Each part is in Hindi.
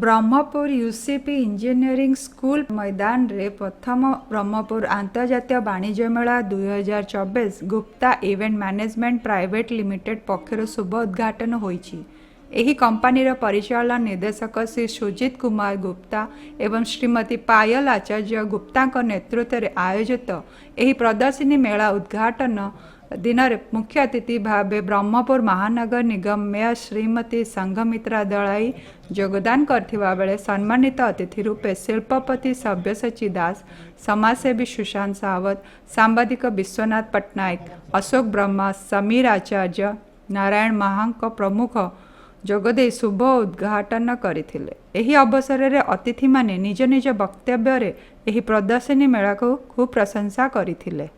ब्रह्मपुर यूसीपी इंजीनियरिंग स्कूल मैदान रे प्रथम ब्रह्मपुर अंतर्जातीय वाणिज्य मेला 2024 Gupta event management private limited पक्षर शुभ उद्घाटन होईछि। एही कंपनीर परिचालन निर्देशक श्री सुजित कुमार गुप्ता एवं श्रीमती पायल आचार्य गुप्ता नेतृत्व में आयोजित एही प्रदर्शनी मेला उद्घाटन दिन में मुख्य अतिथि भाव ब्रह्मपुर महानगर निगम मेयर श्रीमती संघमित्रा दलाई योगदान करथिबा बेले सम्मानित अतिथि रूपे शिल्पपति सव्यसाची दास, समाजसेवी सुशांत सावत, सांबादिक विश्वनाथ पट्टनायक, अशोक ब्रह्मा, समीर आचार्य, नारायण महांक प्रमुख जोगदे शुभ उद्घाटन करथिले। एही अवसर में अतिथि माने निज निज वक्तव्य रे एही प्रदर्शनी मेला को खूब प्रशंसा करथिले।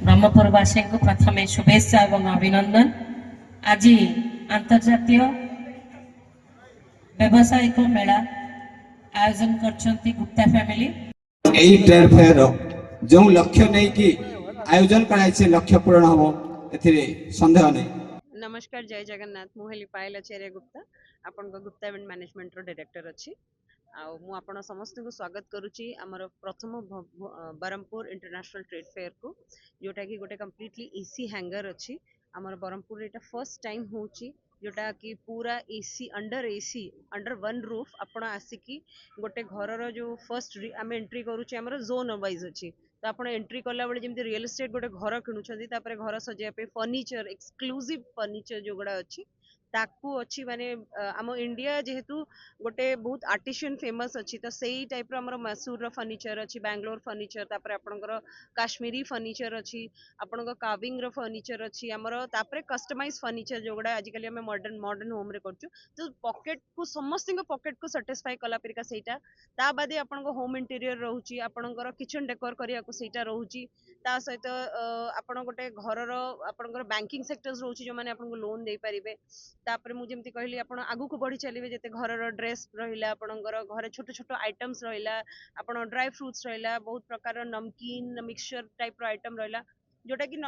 ब्रह्मपुरवासी को प्रथम शुभेच्छा और अभिनंदन। आज अंतर्जातीय व्यावसायिक मेला आयोजन करछंती गुप्ता फैमिली। एही ट्रेड फेयर जो लक्ष्य नहीं कि आयोजन कराई से लक्ष्य पूर्ण हो एथिरे संदेह नहीं। नमस्कार, जय जगन्नाथ। मुहेली पायल आचार्य गुप्ता आपण को गुप्ता इवेंट मैनेजमेंट रो डायरेक्टर अछि। मु आपण समस्त को स्वागत करूची हमर प्रथम बरमपुर इंटरनेशनल ट्रेड फेयर को, जोटा कि गोटे कंप्लीटली एसी हैंगर अछि। हमर बरमपुर एटा फर्स्ट टाइम होची जोटा कि पूरा एसी अंडर वन रूफ आपण आसिकी गोटे घर रो जो फर्स्ट आम एंट्री करूची हमर जोन वाइज अछि। तो आप एंट्री कला बेले जमी रियल एस्टेट गोटे घर किणुंट घर सजाइए फर्निचर एक्सक्लूसिव फर्निचर जो गुड़ा अच्छी ताकू अच्छी माने आम इंडिया जेहेतु गोटे बहुत आर्टिशियन फेमस अच्छी तो सही टाइप रो मैसूर फर्निचर अच्छी, बैंगलोर फर्निचर, तापर आपणकर काश्मीरी फर्निचर अच्छी, आपणकर काविंग रो फर्निचर अच्छी, आमर तापर कस्टमाइज फर्निचर जो गुड़ा आजिकल आम मॉडर्न होम रे करछु। तो पॉकेट को समस्त पॉकेट को सैटिस्फाई कला परिका सेटा ता बादे आपणकर होम इंटीरियर रहउची, आपणकर किचन डेकोर करिया को सेटा रहउची। ता सहित आपण गोटे घर रो आपणकर बैंकिंग सेक्टर्स रहउची जो माने आपनको लोन दे परिबे। तापर मु जेमती कहली आपण आगु को बढ़ी चलिबे जेते घर रो ड्रेस रहिला, आपणकर घरे छोट छोट आइटम्स रहिला, आपण ड्राई फ्रूट्स रहिला, बहुत प्रकार नमकीन मिक्सचर टाइप रो आइटम रहिला, जोटा कि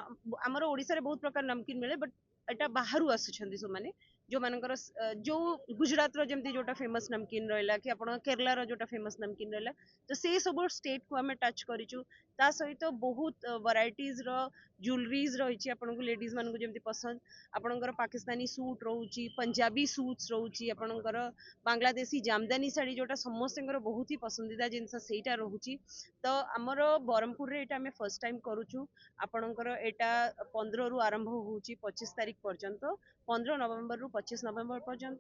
हमर ओडिसा रे बहुत प्रकार नमकीन मिले, बट एटा बाहरु आसुछंदी सो माने जो मानकर जो गुजरात रो जेमती जोटा फेमस नमकीन रहिला कि आपण केरला रो जोटा फेमस नमकीन रहिला, तो से सब स्टेट को हमें टच करिचु। ता सहित बहुत वैराइटीज रो ज्वेलरीज रहिछि आपनको लेडीज मानको जेमती पसंद, आपणकर पाकिस्तानी सूट रहउची, पंजाबी सूट्स रहउची, आपणकर बांग्लादेशी जामदानी साड़ी जोटा समस्तଙ୍କର बहुत ही पसंदीदा जिनस सेटा रहउची। तो हमर बरमपुर रे एटा हमें फर्स्ट टाइम करूछु। आपणकर एटा 15 रु आरंभ होउची 25 तारिख पर्यंत, 15 नवंबर रु 25 नवंबर पर्यंत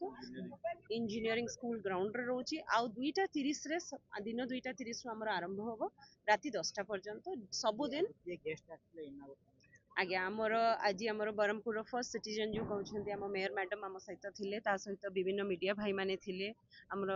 इंजीनियरिंग स्कूल ग्राउंड रे रहउची। आ 2:30 रे दिन 2:30 रु हमर आरंभ होबो राति 10टा पर्यंत सब दिन। आज्ञा आमर आज आमर बरमपुर फर्स्ट सिटीजन जो कहते आम मेयर मैडम आम सहित थिले, ता सहित विभिन्न मीडिया भाई माने थिले, आमर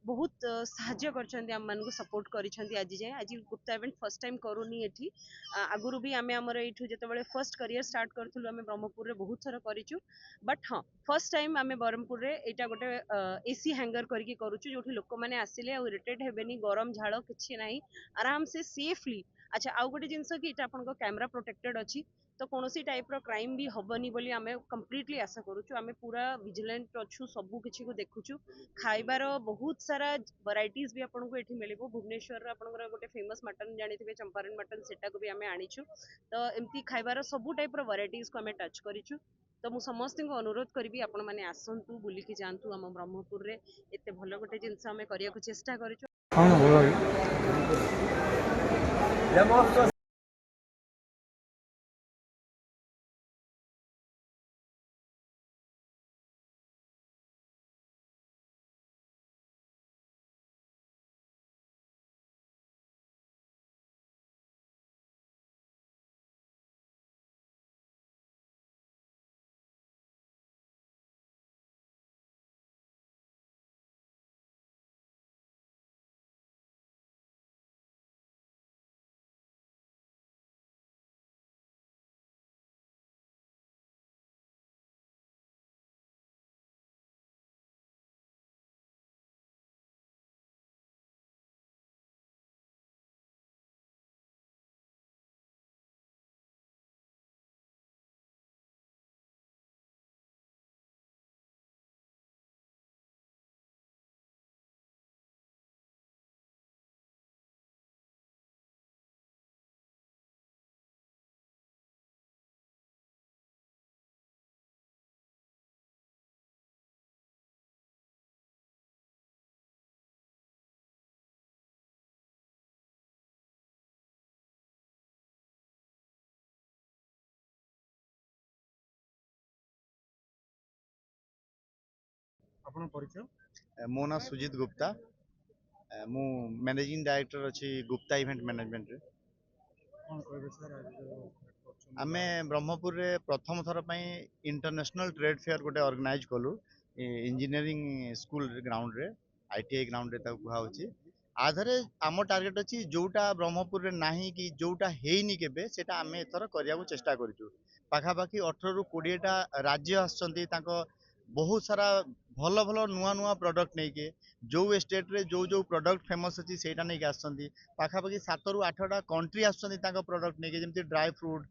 बहुत साहाଯ୍य करछन्ती, आम मानको सपोर्ट करिछन्ती। आज जाए आज गुप्ता इवेंट फर्स्ट टाइम करूनी एठी, आगुरु भी आमे आमर एठू जेतेबेले फर्स्ट करियर स्टार्ट करथुलु आमे ब्रह्मपुर रे बहुत थर करिचु, बट हाँ फर्स्ट टाइम आमे बरमपुर रे एटा गोटे एसी हैंगर करके करूचु जोठी लोक माने आसिले आ इरिटेट हेबेनी, गरम झाड़ किछि नाही, आराम से सेफली। अच्छा आउ गोटे जिनस कि एटा आपनको कैमरा प्रोटेक्टेड अछि, तो कोनोसी टाइप रो क्राइम भी हबनी बोली आमे कंप्लीटली आशा करूछु। आमे पूरा विजिलेंट अछु, सबु किछि को देखुछु। खाइबार बहुत सारा वैराइटीज भी आपनको एठी मिलिबो। भुवनेश्वर आपनकर गोटे फेमस मटन जानिथिबे चंपारण मटन, सेटा को भी आमे आनिछु। तो एमती खाइबार सबु टाइप रो वैराइटीज को आमे टच करिछु। तो मु समस्त को अनुरोध करिबी आपण माने आसंतु बुलिकी जानतु आम ब्रह्मपुर रे एते भलो गोटे जिनस आमे करिया को चेष्टा करिछु। ଆପଣ ପରିଚୟ? ମୋ ନାଁ ସୁଜିତ ଗୁପ୍ତା ମୁଁ ମ୍ୟାନେଜିଂ ଡାଇରେକ୍ଟର ଅଛି ଗୁପ୍ତା ଇଭେଣ୍ଟ ମ୍ୟାନେଜମେଣ୍ଟରେ। କ'ଣ କହିବେ ସାର୍ ଆଜି ଯୋଉ କରୁଛନ୍ତି? ଆମେ ବ୍ରହ୍ମପୁରରେ ପ୍ରଥମ ଥର ପାଇଁ ଇଣ୍ଟରନ୍ୟାସନାଲ ଟ୍ରେଡ୍ ଫେୟାର ଗୋଟେ ଅର୍ଗାନାଇଜ କଲୁ ଇଞ୍ଜିନିୟରିଂ ସ୍କୁଲ ଗ୍ରାଉଣ୍ଡରେ, ITI ଗ୍ରାଉଣ୍ଡରେ ତାକୁ କୁହାହେଉଛି। ଆଧରେ ଆମ ଟାର୍ଗେଟ ଅଛି ଯୋଉଟା ବ୍ରହ୍ମପୁରରେ ନାହିଁ କି ଯୋଉଟା ହେଇନି କେବେ, ସେଟା ଆମେ ଏଥର କରିବାକୁ ଚେଷ୍ଟା କରିଛୁ। ପାଖାପାଖି 18ରୁ 20ଟା ରାଜ୍ୟ ଆସିଛନ୍ତି, ତାଙ୍କ ବହୁତ ସାରା ଭଲ ଭଲ ନୂଆ ନୂଆ ପ୍ରଡକ୍ଟ ନେଇକି, ଯୋଉ ଷ୍ଟେଟ୍ରେ ଯୋଉ ପ୍ରଡକ୍ଟ ଫେମସ୍ ଅଛି ସେଇଟା ନେଇକି ଆସୁଛନ୍ତି। ପାଖାପାଖି 7ରୁ 8ଟା କଣ୍ଟ୍ରି ଆସୁଛନ୍ତି ତାଙ୍କ ପ୍ରଡକ୍ଟ ନେଇକି, ଯେମିତି ଡ୍ରାଏ ଫ୍ରୁଟ୍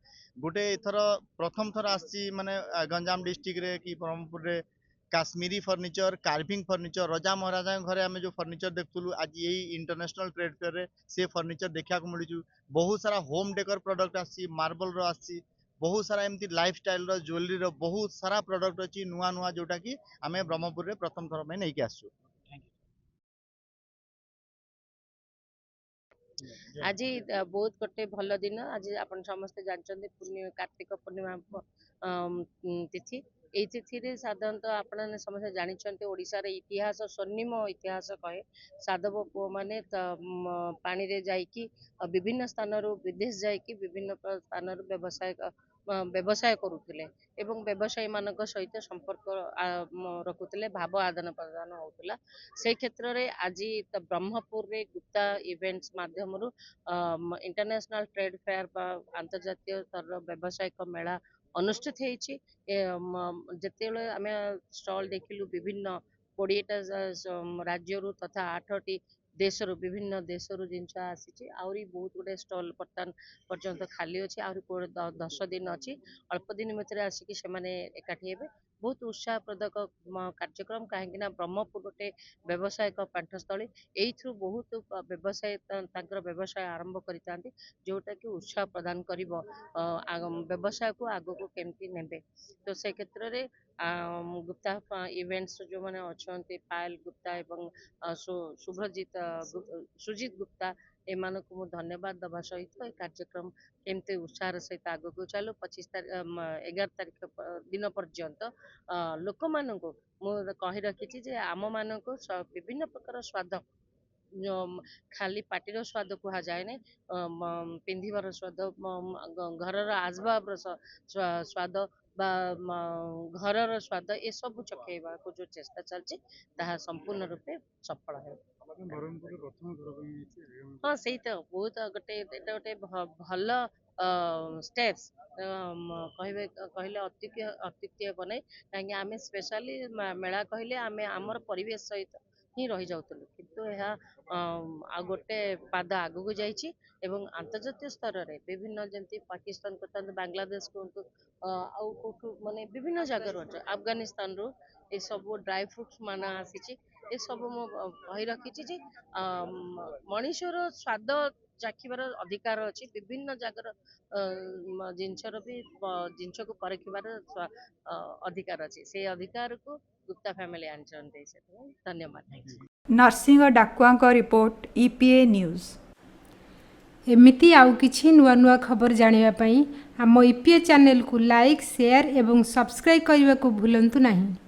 ଗୋଟେ ଏଥର ପ୍ରଥମ ଥର ଆସିଛି, ମାନେ ଗଞ୍ଜାମ ଡିଷ୍ଟ୍ରିକ୍ଟରେ କି ବ୍ରହ୍ମପୁରରେ କାଶ୍ମୀରୀ ଫର୍ଣ୍ଣିଚର, କାର୍ଭିଂ ଫର୍ଣ୍ଣିଚର, ରଜା ମହାରାଜାଙ୍କ ଘରେ ଆମେ ଯୋଉ ଫର୍ଣ୍ଣିଚର ଦେଖୁଥିଲୁ, ଆଜି ଏଇ ଇଣ୍ଟରନ୍ୟାସନାଲ ଟ୍ରେଡ୍ ଫେୟାରରେ ସେ ଫର୍ଣ୍ଣିଚର ଦେଖିବାକୁ ମିଳୁଛି। ବହୁତ ସାରା ହୋମ୍ ଡେକର ପ୍ରଡକ୍ଟ ଆସିଛି, ମାର୍ବଲର ଆସିଛି, ବହୁତ ସାରା ଏମିତି ଲାଇଫଷ୍ଟାଇଲର, ଜୁଏଲାରୀର ବହୁତ ସାରା ପ୍ରଡକ୍ଟ ଅଛି ନୂଆ ନୂଆ, ଯୋଉଟା କି ଆମେ ବ୍ରହ୍ମପୁରରେ ପ୍ରଥମ ଥର ପାଇଁ ନେଇକି ଆସିଛୁ। ଆଜି ବହୁତ ଗୋଟେ ଭଲ ଦିନ। ଆଜି ଆପଣ ସମସ୍ତେ ଜାଣିଛନ୍ତି କାର୍ତ୍ତିକ ପୂର୍ଣ୍ଣିମା ତିଥି। ଏଇ ତିଥିରେ ସାଧାରଣତଃ ଆପଣ ସମସ୍ତେ ଜାଣିଛନ୍ତି ଓଡ଼ିଶାର ଇତିହାସ, ସ୍ୱର୍ଣ୍ଣିମ ଇତିହାସ କହେ। ସାଧବ ପୁଅମାନେ ପାଣିରେ ଯାଇକି ବିଭିନ୍ନ ସ୍ଥାନରୁ ବିଦେଶ ଯାଇକି ବିଭିନ୍ନ ସ୍ଥାନରୁ ବ୍ୟବସାୟ କରୁଥିଲେ ଏବଂ ବ୍ୟବସାୟୀମାନଙ୍କ ସହିତ ସମ୍ପର୍କ ରଖୁଥିଲେ, ଭାବ ଆଦାନ ପ୍ରଦାନ ହେଉଥିଲା। ସେଇ କ୍ଷେତ୍ରରେ ଆଜି ବ୍ରହ୍ମପୁରରେ ଗୁପ୍ତା ଇଭେଣ୍ଟସ୍ ମାଧ୍ୟମରୁ ଇଣ୍ଟରନ୍ୟାସନାଲ ଟ୍ରେଡ୍ ଫେୟାର ବା ଆନ୍ତର୍ଜାତୀୟ ସ୍ତରର ବ୍ୟବସାୟିକ ମେଳା ଅନୁଷ୍ଠିତ ହେଇଛି। ଯେତେବେଳେ ଆମେ ଷ୍ଟଲ୍ ଦେଖିଲୁ, ବିଭିନ୍ନ 20ଟା ରାଜ୍ୟରୁ ତଥା 8ଟି ଦେଶରୁ, ବିଭିନ୍ନ ଦେଶରୁ ଜିନିଷ ଆସିଛି। ଆହୁରି ବହୁତ ଗୁଡ଼େ ଷ୍ଟଲ୍ ବର୍ତ୍ତମାନ ପର୍ଯ୍ୟନ୍ତ ଖାଲି ଅଛି, ଆହୁରି 10 ଦିନ ଅଛି। ଅଳ୍ପ ଦିନ ଭିତରେ ଆସିକି ସେମାନେ ଏକାଠି ହେବେ। ବହୁତ ଉତ୍ସାହପ୍ରଦକ କାର୍ଯ୍ୟକ୍ରମ, କାହିଁକିନା ବ୍ରହ୍ମପୁର ଗୋଟେ ବ୍ୟବସାୟିକ ପାଣ୍ଠସ୍ଥଳୀ। ଏଇଥିରୁ ବହୁତ ବ୍ୟବସାୟ ତାଙ୍କର ବ୍ୟବସାୟ ଆରମ୍ଭ କରିଥାନ୍ତି, ଯେଉଁଟାକି ଉତ୍ସାହ ପ୍ରଦାନ କରିବ ବ୍ୟବସାୟକୁ ଆଗକୁ କେମିତି ନେବେ। ତ ସେ କ୍ଷେତ୍ରରେ ଗୁପ୍ତା ଇଭେଣ୍ଟସ୍ ଯେଉଁମାନେ ଅଛନ୍ତି, ପାୟଲ ଗୁପ୍ତା ଏବଂ ସୁଜିତ ଗୁପ୍ତା, ଏମାନଙ୍କୁ ମୁଁ ଧନ୍ୟବାଦ ଦେବା ସହିତ ଏ କାର୍ଯ୍ୟକ୍ରମ କେମିତି ଉତ୍ସାହର ସହିତ ଆଗକୁ ଚାଲୁ। 11 ତାରିଖ ଦିନ ପର୍ଯ୍ୟନ୍ତ ଲୋକମାନଙ୍କୁ ମୁଁ କହି ରଖିଛି ଯେ ଆମମାନଙ୍କୁ ବିଭିନ୍ନ ପ୍ରକାର ସ୍ୱାଦ, ଖାଲି ପାଟିର ସ୍ୱାଦ କୁହାଯାଏନି, ପିନ୍ଧିବାର ସ୍ୱାଦ, ଘରର ଆସବାବର ସ୍ୱାଦ ବା ଘରର ସ୍ୱାଦ, ଏସବୁ ଚଖେଇବାକୁ ଯେଉଁ ଚେଷ୍ଟା ଚାଲିଛି ତାହା ସମ୍ପୂର୍ଣ୍ଣ ରୂପେ ସଫଳ ହେବ। ବ୍ରହ୍ମପୁରରେ ପ୍ରଥମ ଥର ପାଇଁ ହେଇଛି। ହଁ, ସେଇ ତ ବହୁତ ଏଇଟା ଗୋଟେ ଭଲ ଷ୍ଟେପ୍ସ କହିଲେ ଅତ୍ୟୁକ୍ତି ହେବ ନାହିଁ, କାହିଁକି ଆମେ ସ୍ପେଶାଲି ମେଳା କହିଲେ ଆମେ ଆମର ପରିବେଶ ସହିତ ହିଁ ରହିଯାଉଥିଲୁ, କିନ୍ତୁ ଏହା ଆଉ ଗୋଟେ ପାଦ ଆଗକୁ ଯାଇଛି ଏବଂ ଆନ୍ତର୍ଜାତୀୟ ସ୍ତରରେ ବିଭିନ୍ନ, ଯେମିତି ପାକିସ୍ତାନ କୁହନ୍ତୁ, ବାଂଲାଦେଶ କୁହନ୍ତୁ, ଆଉ କେଉଁଠୁ ମାନେ ବିଭିନ୍ନ ଜାଗାରୁ ଅଛି, ଆଫଗାନିସ୍ତାନରୁ ଏସବୁ ଡ୍ରାଏ ଫ୍ରୁଟ୍ସ ମାନ ଆସିଛି। ଏସବୁ ମୁଁ କହି ରଖିଛି ଯେ ମଣିଷର ସ୍ୱାଦ ଚାଖିବାର ଅଧିକାର ଅଛି, ବିଭିନ୍ନ ଜାଗାର ଜିନିଷକୁ ପରଖିବାର ଅଧିକାର ଅଛି। ସେଇ ଅଧିକାରକୁ ଗୁପ୍ତା ଫ୍ୟାମିଲି ଆଣିଛନ୍ତି, ସେଥିପାଇଁ ଧନ୍ୟବାଦ। ନରସିଂହ ଡାକୁଆଙ୍କ ରିପୋର୍ଟ, EPA ନ୍ୟୁଜ୍। ଏମିତି ଆଉ କିଛି ନୂଆ ନୂଆ ଖବର ଜାଣିବା ପାଇଁ ଆମ EPA ଚ୍ୟାନେଲକୁ ଲାଇକ୍, ସେୟାର ଏବଂ ସବସ୍କ୍ରାଇବ୍ କରିବାକୁ ଭୁଲନ୍ତୁ ନାହିଁ।